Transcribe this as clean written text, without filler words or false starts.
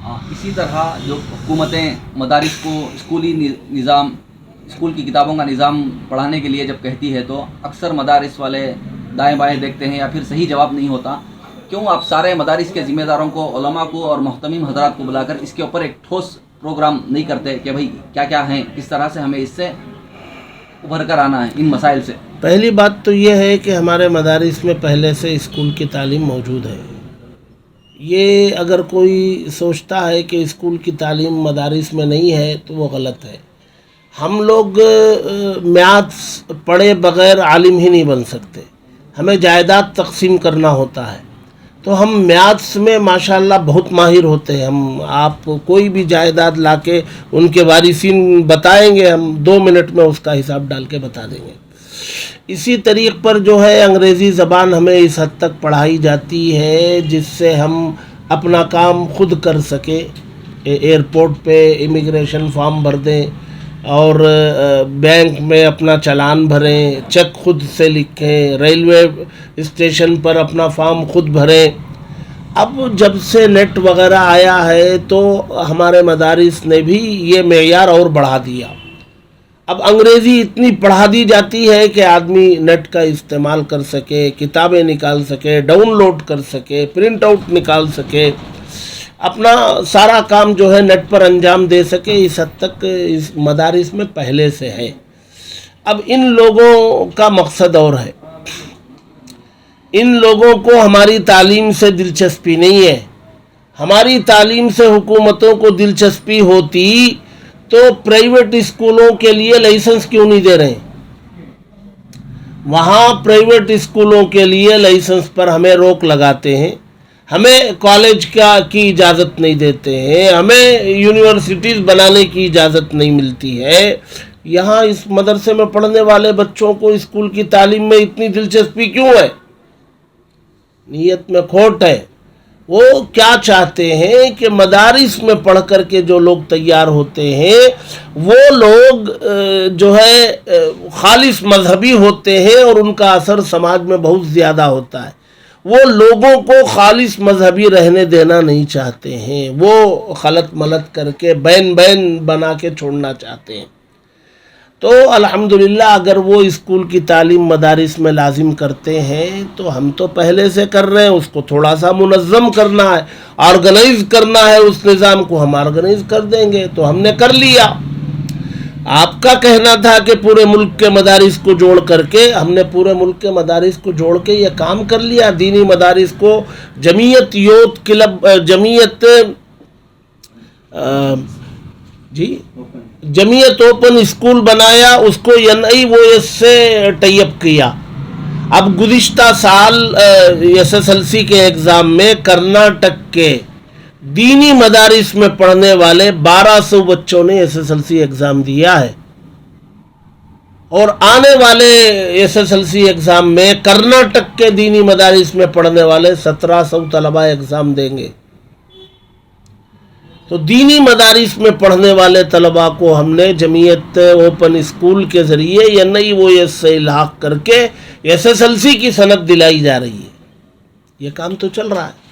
اسی طرح جو حکومتیں مدارس کو اسکول کی کتابوں کا نظام پڑھانے کے لیے جب کہتی ہے تو اکثر مدارس والے دائیں بائیں دیکھتے ہیں یا پھر صحیح جواب نہیں ہوتا. کیوں آپ سارے مدارس کے ذمہ داروں کو، علماء کو اور محتمم حضرات کو بلا کر اس کے اوپر ایک ٹھوس پروگرام نہیں کرتے کہ بھائی کیا کیا ہیں، کس طرح سے ہمیں اس سے ابھر کر آنا ہے ان مسائل سے؟ پہلی بات تو یہ ہے کہ ہمارے مدارس میں پہلے سے اسکول کی تعلیم موجود ہے. یہ اگر کوئی سوچتا ہے کہ اسکول کی تعلیم مدارس میں نہیں ہے تو وہ غلط ہے. ہم لوگ میاتھس پڑھے بغیر عالم ہی نہیں بن سکتے. ہمیں جائیداد تقسیم کرنا ہوتا ہے تو ہم میاتھس میں ماشاءاللہ بہت ماہر ہوتے ہیں. آپ کوئی بھی جائیداد لا کے ان کے وارثین بتائیں گے، ہم 2 منٹ میں اس کا حساب ڈال کے بتا دیں گے. اسی طریق پر جو ہے انگریزی زبان ہمیں اس حد تک پڑھائی جاتی ہے جس سے ہم اپنا کام خود کر سکیں. ایئرپورٹ پہ امیگریشن فارم بھر دیں اور بینک میں اپنا چلان بھریں، چیک خود سے لکھیں، ریلوے اسٹیشن پر اپنا فارم خود بھریں. اب جب سے نیٹ وغیرہ آیا ہے تو ہمارے مدارس نے بھی یہ معیار اور بڑھا دیا. اب انگریزی اتنی پڑھا دی جاتی ہے کہ آدمی نیٹ کا استعمال کر سکے، کتابیں نکال سکے، ڈاؤن لوڈ کر سکے، پرنٹ آؤٹ نکال سکے، اپنا سارا کام جو ہے نیٹ پر انجام دے سکے. اس حد تک اس مدارس میں پہلے سے ہے. اب ان لوگوں کا مقصد اور ہے. ان لوگوں کو ہماری تعلیم سے دلچسپی نہیں ہے. ہماری تعلیم سے حکومتوں کو دلچسپی ہوتی تو پرائیویٹ اسکولوں کے لیے لائسنس کیوں نہیں دے رہے ہیں؟ وہاں پرائیویٹ اسکولوں کے لیے لائسنس پر ہمیں روک لگاتے ہیں، ہمیں کالج کی اجازت نہیں دیتے ہیں، ہمیں یونیورسٹیز بنانے کی اجازت نہیں ملتی ہے. یہاں اس مدرسے میں پڑھنے والے بچوں کو اسکول کی تعلیم میں اتنی دلچسپی کیوں ہے؟ نیت میں کھوٹ ہے. وہ کیا چاہتے ہیں کہ مدارس میں پڑھ کر کے جو لوگ تیار ہوتے ہیں وہ لوگ جو ہے خالص مذہبی ہوتے ہیں اور ان کا اثر سماج میں بہت زیادہ ہوتا ہے. وہ لوگوں کو خالص مذہبی رہنے دینا نہیں چاہتے ہیں، وہ خلط ملط کر کے بین بنا کے چھوڑنا چاہتے ہیں. تو الحمدللہ اگر وہ اسکول کی تعلیم مدارس میں لازم کرتے ہیں تو ہم تو پہلے سے کر رہے ہیں. اس کو تھوڑا سا منظم کرنا ہے، آرگنائز کرنا ہے، اس نظام کو ہم آرگنائز کر دیں گے. تو ہم نے کر لیا. آپ کا کہنا تھا کہ پورے ملک کے مدارس کو جوڑ کر کے، ہم نے پورے ملک کے مدارس کو جوڑ کے یہ کام کر لیا. دینی مدارس کو جمعیت یوتھ کلب، جمعیت اوپن اسکول بنایا، اس کو NIOS سے ٹائی اپ کیا. اب گزشتہ سال SSLC کے ایگزام میں کرناٹک کے دینی مدارس میں پڑھنے والے 1200 بچوں نے SSLC ایگزام دیا ہے، اور آنے والے SSLC ایگزام میں کرناٹک کے دینی مدارس میں پڑھنے والے 1700 طلبہ ایگزام دیں گے. تو دینی مدارس میں پڑھنے والے طلباء کو ہم نے جمعیت اوپن اسکول کے ذریعے NIOS سے الحاق کر کے SSLC کی سند دلائی جا رہی ہے. یہ کام تو چل رہا ہے.